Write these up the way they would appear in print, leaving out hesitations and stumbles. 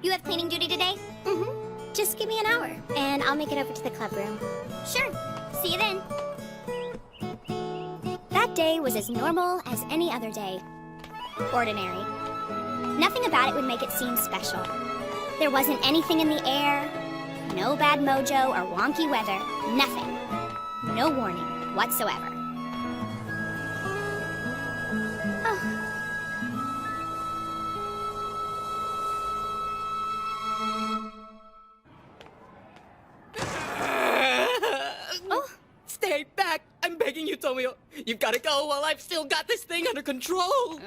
You have cleaning duty today? Mm-hmm. Just give me an hour, and I'll make it over to the club room. Sure. See you then. That day was as normal as any other day. Ordinary. Nothing about it would make it seem special. There wasn't anything in the air, no bad mojo or wonky weather, nothing. No warning whatsoever. Stay back! I'm begging you, Tomio. You've got to go while I've still got this thing under control.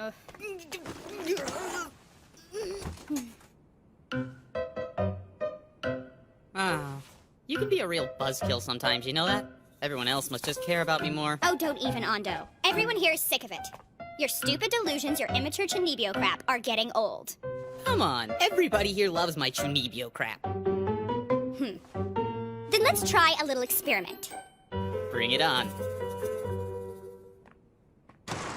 You can be a real buzzkill sometimes, you know that? Everyone else must just care about me more. Oh, don't even, Ando. Everyone here is sick of it. Your stupid delusions, your immature Chunibyo crap are getting old. Come on, everybody here loves my Chunibyo crap. Then let's try a little experiment. Bring it on.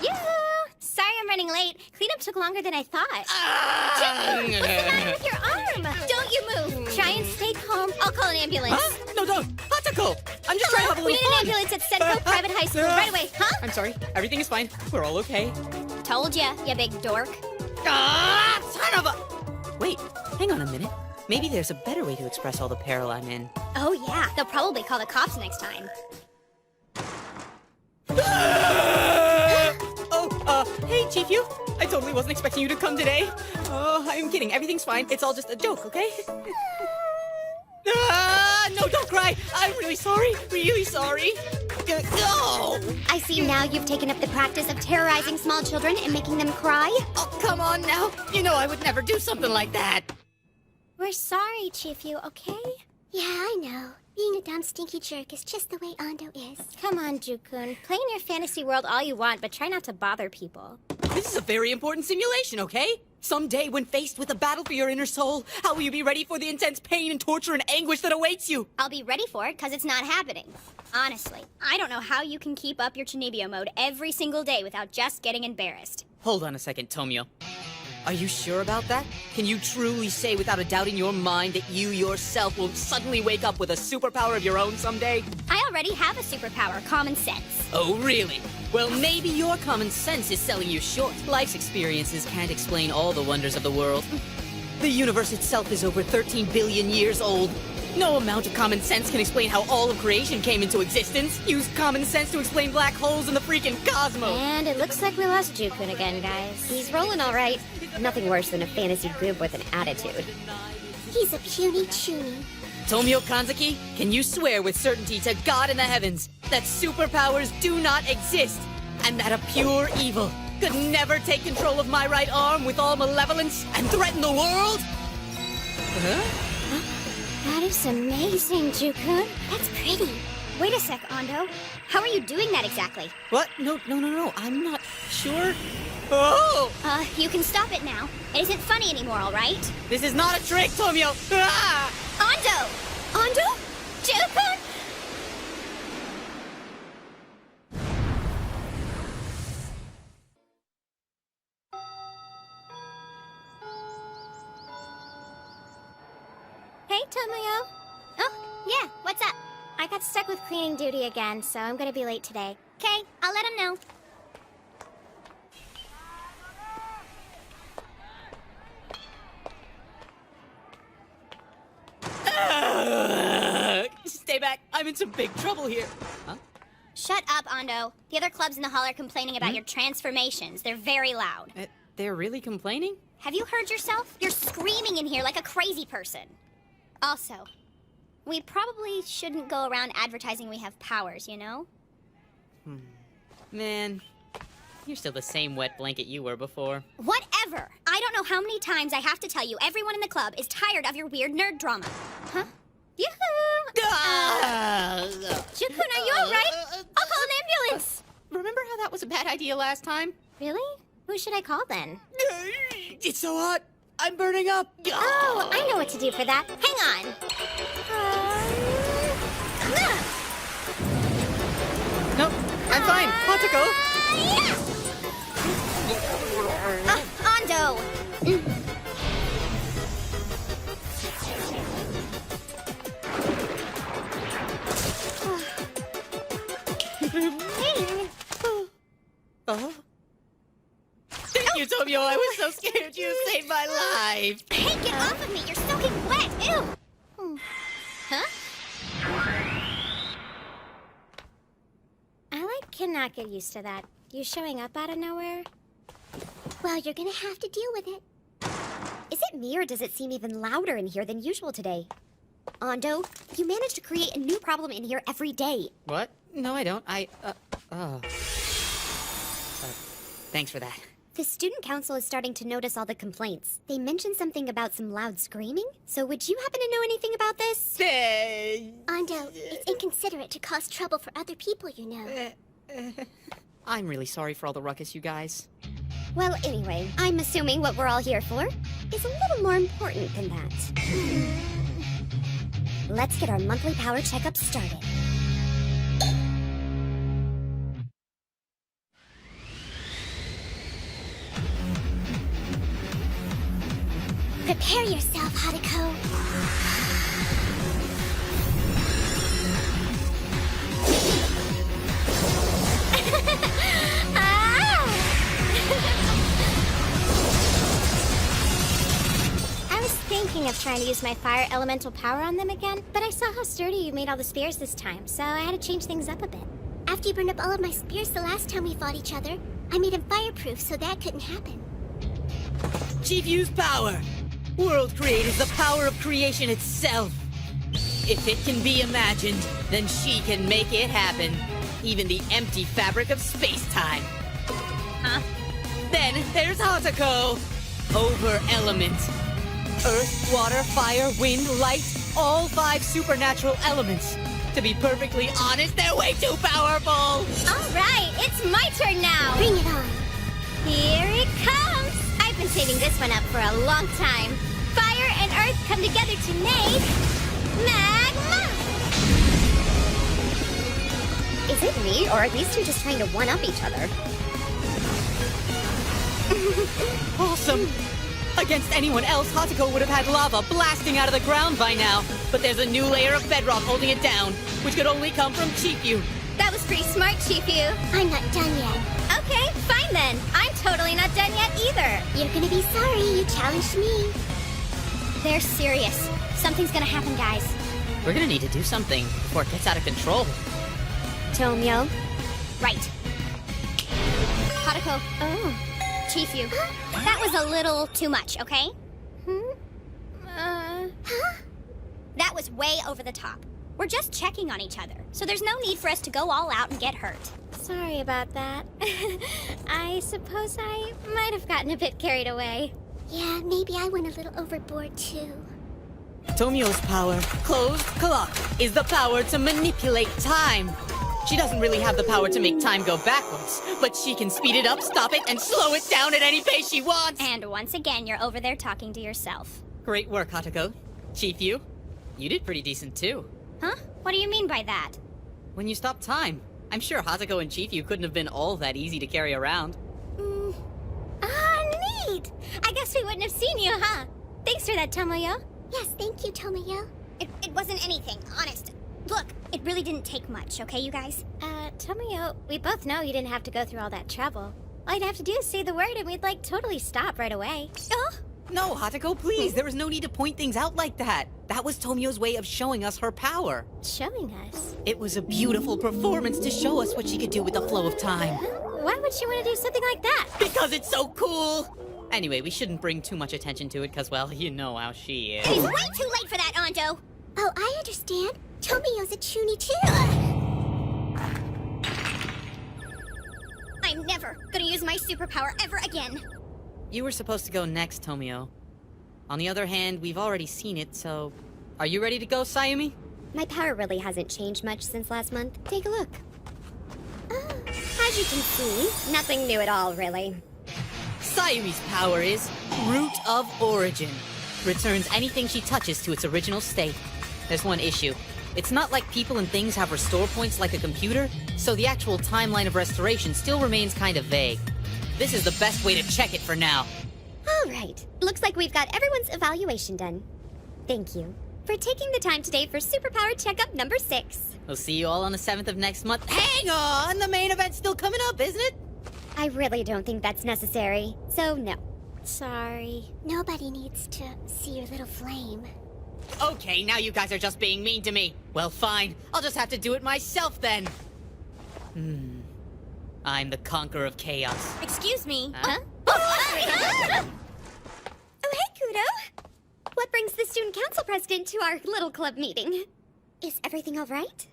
Yoo-hoo! Sorry I'm running late. Cleanup took longer than I thought. What's the matter with your arm? Don't you move. Try and stay calm. I'll call an ambulance. Huh? No, don't. Hatako! I'm just trying to have a We little need fun. an ambulance at Senko Private High School right away, huh? I'm sorry. Everything is fine. We're all okay. Told ya, you big dork. Son of a... Wait, hang on a minute. Maybe there's a better way to express all the peril I'm in. Oh yeah, they'll probably call the cops next time. Hey, Chifu. I totally wasn't expecting you to come today. I'm kidding. Everything's fine. It's all just a joke, okay? No, don't cry. I'm really sorry. Really sorry. No! I see now you've taken up the practice of terrorizing small children and making them cry. Oh, come on now. You know I would never do something like that. We're sorry, Chifu, okay? Yeah, I know. Being a dumb, stinky jerk is just the way Ando is. Come on, Jukun. Play in your fantasy world all you want, but try not to bother people. This is a very important simulation, okay? Someday, when faced with a battle for your inner soul, how will you be ready for the intense pain and torture and anguish that awaits you? I'll be ready for it, because it's not happening. Honestly, I don't know how you can keep up your Chunibyo mode every single day without just getting embarrassed. Hold on a second, Tomio. Are you sure about that? Can you truly say without a doubt in your mind that you yourself will suddenly wake up with a superpower of your own someday? I already have a superpower, common sense. Oh, really? Well, maybe your common sense is selling you short. Life's experiences can't explain all the wonders of the world. The universe itself is over 13 billion years old. No amount of common sense can explain how all of creation came into existence. Use common sense to explain black holes in the freaking cosmos. And it looks like we lost Jukun again, guys. He's rolling all right. Nothing worse than a fantasy goob with an attitude. He's a puny chuny. Tomio Kanzaki, can you swear with certainty to God in the heavens that superpowers do not exist and that a pure evil could never take control of my right arm with all malevolence and threaten the world? That is amazing, Jukun. That's pretty. Wait a sec, Ando. How are you doing that exactly? What? No. I'm not sure. Oh! You can stop it now. It isn't funny anymore, all right? This is not a trick, Tomio! Ah! Ando! Ando? Jukun? Hey, Tomoyo. Oh, yeah, what's up? I got stuck with cleaning duty again, so I'm gonna be late today. Okay, I'll let him know. Stay back. I'm in some big trouble here. Huh? Shut up, Ando. The other clubs in the hall are complaining about your transformations. They're very loud. They're really complaining? Have you heard yourself? You're screaming in here like a crazy person. Also, we probably shouldn't go around advertising we have powers, you know? Man, you're still the same wet blanket you were before. Whatever! I don't know how many times I have to tell you everyone in the club is tired of your weird nerd drama. Huh? Yoo-hoo! Jukun, are you alright? I'll call an ambulance! Remember how that was a bad idea last time? Really? Who should I call then? It's so hot. I'm burning up. Oh, I know what to do for that. Hang on. Nope, I'm fine. Hatako. Ando! Oh? Thank you, Tomio. I was so scared. You saved my life. Hey, get off of me! You're soaking wet! Ew! Huh? I cannot get used to that. You showing up out of nowhere? Well, you're gonna have to deal with it. Is it me or does it seem even louder in here than usual today? Ando, you manage to create a new problem in here every day. What? No, I don't. Thanks for that. The student council is starting to notice all the complaints. They mentioned something about some loud screaming. So would you happen to know anything about this? Ando, it's inconsiderate to cause trouble for other people, you know. I'm really sorry for all the ruckus, you guys. Well, anyway, I'm assuming what we're all here for is a little more important than that. Let's get our monthly power checkup started. Prepare yourself, Hadako. I was thinking of trying to use my fire elemental power on them again, but I saw how sturdy you made all the spears this time, so I had to change things up a bit. After you burned up all of my spears the last time we fought each other, I made them fireproof so that couldn't happen. Chief-Yu's power! World Create is the power of creation itself. If it can be imagined, then she can make it happen. Even the empty fabric of space-time. Huh? Then there's Hatako. Over element. Earth, water, fire, wind, light, all 5 supernatural elements. To be perfectly honest, they're way too powerful! All right, it's my turn now. Bring it on. Here it comes! I've been saving this one up for a long time. Fire and earth come together to make... magma! Is it me, or are these two just trying to one-up each other? Awesome! Against anyone else, Hatako would have had lava blasting out of the ground by now. But there's a new layer of bedrock holding it down, which could only come from Chief-Yu. That was pretty smart, Chief-Yu. I'm not done yet. Okay, fine then. I'm totally not done yet either. You're gonna be sorry you challenged me. They're serious. Something's gonna happen, guys. We're gonna need to do something before it gets out of control. Tomio? Right. Hatako. Oh. Chief-Yu, that was a little too much, okay? That was way over the top. We're just checking on each other, so there's no need for us to go all out and get hurt. Sorry about that. I suppose I might have gotten a bit carried away. Yeah, maybe I went a little overboard too. Tomio's power, closed clock, is the power to manipulate time. She doesn't really have the power to make time go backwards, but she can speed it up, stop it, and slow it down at any pace she wants. And once again, you're over there talking to yourself. Great work, Hatako. Chief-Yu, you did pretty decent too. Huh? What do you mean by that? When you stopped time, I'm sure Hatako and Chief-Yu couldn't have been all that easy to carry around. Neat! I guess we wouldn't have seen you, huh? Thanks for that, Tomoyo. Yes, thank you, Tomoyo. It wasn't anything, honest. Look, it really didn't take much, okay, you guys? Tomoyo, we both know you didn't have to go through all that trouble. All you'd have to do is say the word and we'd, totally stop right away. Oh? No, Hatako, please. There was no need to point things out like that. That was Tomio's way of showing us her power. Showing us? It was a beautiful performance to show us what she could do with the flow of time. Why would she want to do something like that? Because it's so cool! Anyway, we shouldn't bring too much attention to it, because, well, you know how she is. It's way too late for that, Ando! Oh, I understand. Tomio's a chuny too. I'm never gonna use my superpower ever again. You were supposed to go next, Tomio. On the other hand, we've already seen it, so... Are you ready to go, Sayumi? My power really hasn't changed much since last month. Take a look. As you can see, nothing new at all, really. Sayumi's power is Root of Origin. Returns anything she touches to its original state. There's one issue. It's not like people and things have restore points like a computer, so the actual timeline of restoration still remains kind of vague. This is the best way to check it for now. All right. Looks like we've got everyone's evaluation done. Thank you. for taking the time today for Superpower Checkup number 6. We'll see you all on the 7th of next month. Hang on! The main event's still coming up, isn't it? I really don't think that's necessary, so no. Sorry. Nobody needs to see your little flame. Okay, now you guys are just being mean to me. Well, fine. I'll just have to do it myself then. I'm the conqueror of chaos. Excuse me. Huh? Oh, hey, Kudo. What brings the student council president to our little club meeting? Is everything all right?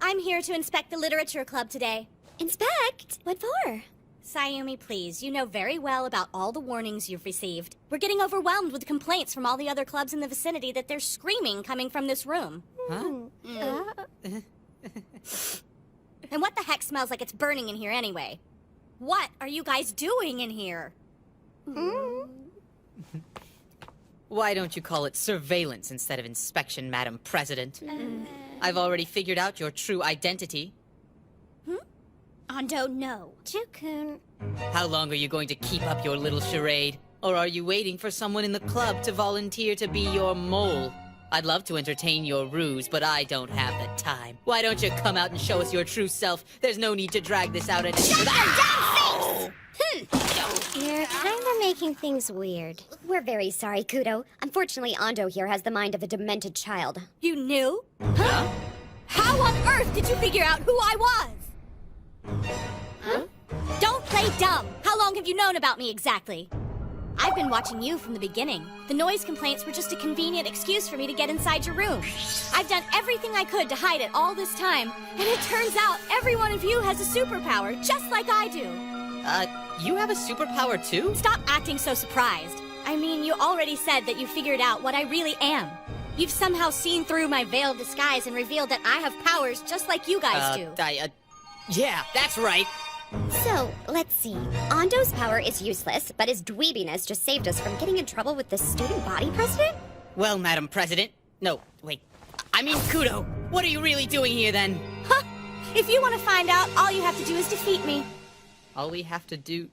I'm here to inspect the literature club today. Inspect? What for? Sayumi, please, you know very well about all the warnings you've received. We're getting overwhelmed with complaints from all the other clubs in the vicinity that there's screaming coming from this room. Huh? And what the heck smells like it's burning in here anyway? What are you guys doing in here? Why don't you call it surveillance instead of inspection, Madam President? I've already figured out your true identity. Ando, no. Chukun. How long are you going to keep up your little charade? Or are you waiting for someone in the club to volunteer to be your mole? I'd love to entertain your ruse, but I don't have the time. Why don't you come out and show us your true self? There's no need to drag this out any... You're kind of making things weird. We're very sorry, Kudo. Unfortunately, Ando here has the mind of a demented child. You knew? Huh? How on earth did you figure out who I was? Don't play dumb. How long have you known about me exactly? I've been watching you from the beginning. The noise complaints were just a convenient excuse for me to get inside your room. I've done everything I could to hide it all this time, and it turns out every one of you has a superpower, just like I do. You have a superpower too? Stop acting so surprised. I mean, you already said that you figured out what I really am. You've somehow seen through my veiled disguise and revealed that I have powers just like you guys do. Yeah, that's right. So, let's see. Ando's power is useless, but his dweebiness just saved us from getting in trouble with the student body president? Well, Madam President... No, wait. I mean, Kudo, what are you really doing here then? Huh? If you want to find out, all you have to do is defeat me. All we have to do...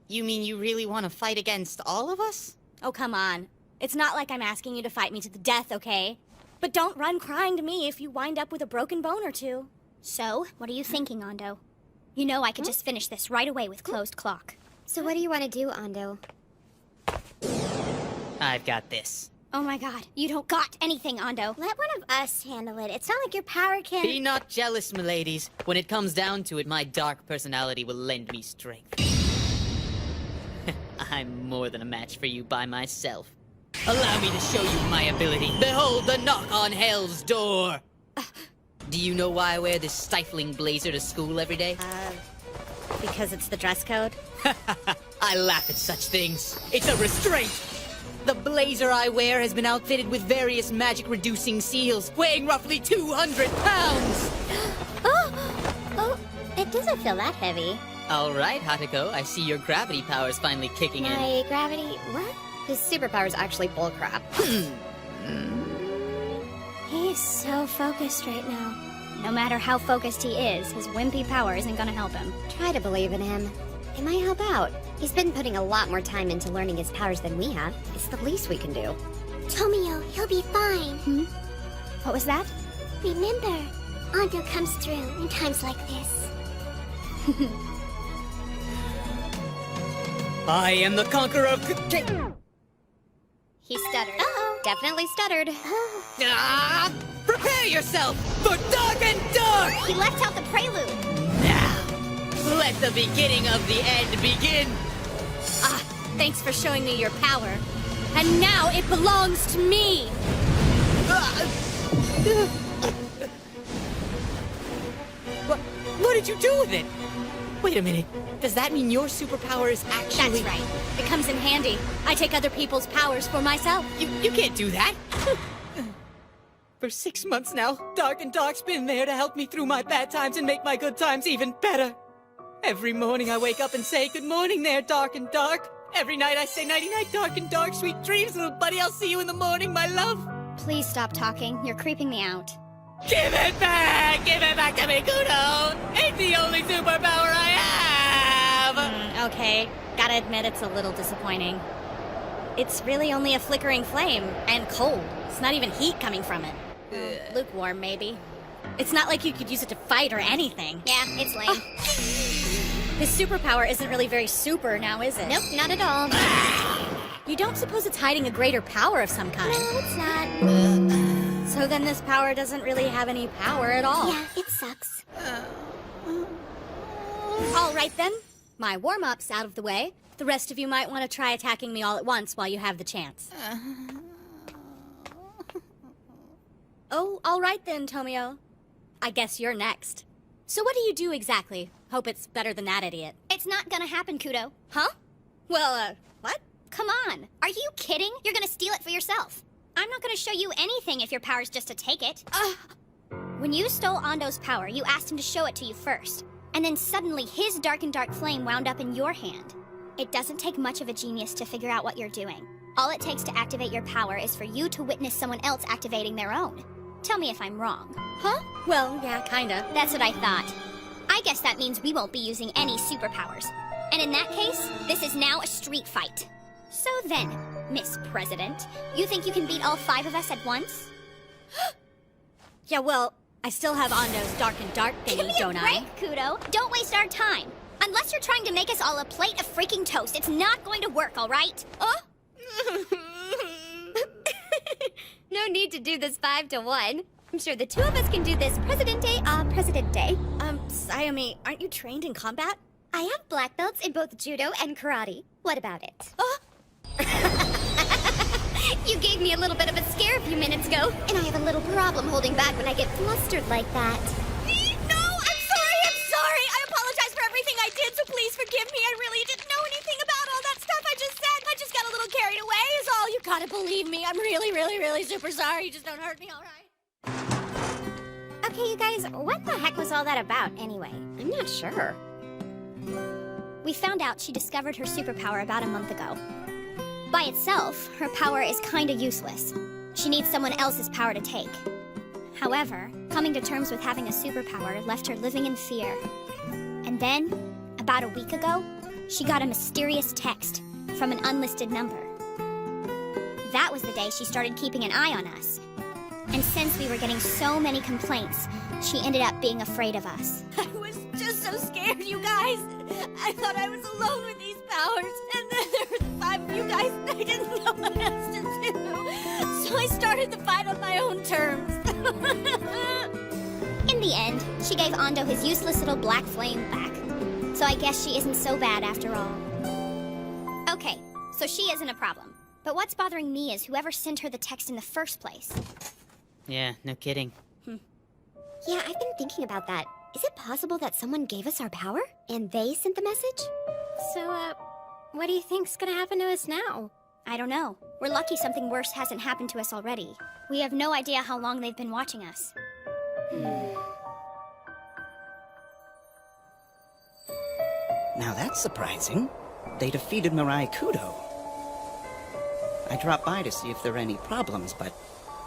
You mean you really want to fight against all of us? Oh, come on. It's not like I'm asking you to fight me to the death, okay? But don't run crying to me if you wind up with a broken bone or two. So, what are you thinking, Ando? You know I could just finish this right away with closed clock. So what do you want to do, Ando? I've got this. Oh my god, you don't got anything, Ando. Let one of us handle it. It's not like your power can... Be not jealous, miladies. When it comes down to it, my dark personality will lend me strength. I'm more than a match for you by myself. Allow me to show you my ability. Behold the knock on hell's door! Do you know why I wear this stifling blazer to school every day? Because it's the dress code? I laugh at such things. It's a restraint! The blazer I wear has been outfitted with various magic-reducing seals, weighing roughly 200 pounds! Oh, it doesn't feel that heavy. All right, Hatako, I see your gravity power's finally kicking in. My gravity... what? His superpower's actually bullcrap. He's so focused right now. No matter how focused he is, his wimpy power isn't gonna help him. Try to believe in him. It might help out. He's been putting a lot more time into learning his powers than we have. It's the least we can do. Tomio, he'll be fine. What was that? Remember, Ando comes through in times like this. I am the conqueror of... He stuttered. Uh-oh. Definitely stuttered. Ah! Prepare yourself for Dark and Dark! He left out the prelude. Now, let the beginning of the end begin! Ah, thanks for showing me your power. And now it belongs to me! What did you do with it? Wait a minute. Does that mean your superpower is actually... That's right. It comes in handy. I take other people's powers for myself. You can't do that. For 6 months now, Dark and Dark's been there to help me through my bad times and make my good times even better. Every morning I wake up and say, good morning there, Dark and Dark. Every night I say, nighty-night, Dark and Dark, sweet dreams, little buddy. I'll see you in the morning, my love. Please stop talking. You're creeping me out. Give it back! Give it back to me, Kudo! It's the only superpower I have! Okay, gotta admit it's a little disappointing. It's really only a flickering flame, and cold. It's not even heat coming from it. Lukewarm, maybe. It's not like you could use it to fight or anything. Yeah, it's lame. His superpower isn't really very super now, is it? Nope, not at all. You don't suppose it's hiding a greater power of some kind? No, it's not. So then this power doesn't really have any power at all. Yeah, it sucks. All right then. My warm-up's out of the way. The rest of you might want to try attacking me all at once while you have the chance. Oh, all right then, Tomio. I guess you're next. So what do you do exactly? Hope it's better than that idiot. It's not gonna happen, Kudo. Huh? Well, what? Come on. Are you kidding? You're gonna steal it for yourself. I'm not gonna show you anything if your power's just to take it. When you stole Ando's power, you asked him to show it to you first. And then suddenly his dark flame wound up in your hand. It doesn't take much of a genius to figure out what you're doing. All it takes to activate your power is for you to witness someone else activating their own. Tell me if I'm wrong. Huh? Well, yeah, kinda. That's what I thought. I guess that means we won't be using any superpowers. And in that case, this is now a street fight. So then, Miss President, you think you can beat all 5 of us at once? Yeah, well, I still have Ando's dark Give thingy, me a don't break, I? Kudo. Don't waste our time. Unless you're trying to make us all a plate of freaking toast, it's not going to work, all right? No need to do this 5 to 1. I'm sure the 2 of us can do this Presidente a Presidente. Sayumi, aren't you trained in combat? I have black belts in both judo and karate. What about it? You gave me a little bit of a scare a few minutes ago, and I have a little problem holding back when I get flustered like that. No, I'm sorry! I apologize for everything I did, so please forgive me. I really didn't know anything about all that stuff I just said. I just got a little carried away is all. You gotta believe me. I'm really super sorry. Just don't hurt me, all right? Okay, you guys, what the heck was all that about anyway? I'm not sure. We found out she discovered her superpower about a month ago. By itself, her power is kinda useless. She needs someone else's power to take. However, coming to terms with having a superpower left her living in fear. And then, about a week ago, she got a mysterious text from an unlisted number. That was the day she started keeping an eye on us. And since we were getting so many complaints, she ended up being afraid of us. I was just so scared, you guys. I thought I was alone with these powers, and then there were 5 of you guys, and I didn't know what else to do. So I started the fight on my own terms. In the end, she gave Ando his useless little black flame back. So I guess she isn't so bad after all. Okay, so she isn't a problem. But what's bothering me is whoever sent her the text in the first place. Yeah, no kidding. Yeah, I've been thinking about that. Is it possible that someone gave us our power and they sent the message? So, what do you think's gonna happen to us now? I don't know. We're lucky something worse hasn't happened to us already. We have no idea how long they've been watching us. Now that's surprising. They defeated Mirai Kudo. I dropped by to see if there are any problems, but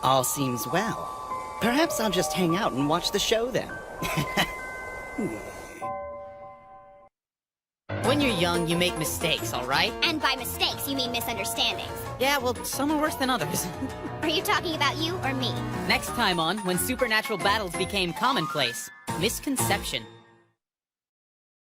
all seems well. Perhaps I'll just hang out and watch the show then. When you're young, you make mistakes, all right? And by mistakes, you mean misunderstandings. Yeah, well, some are worse than others. Are you talking about you or me? Next time on When Supernatural Battles Became Commonplace, Misconception.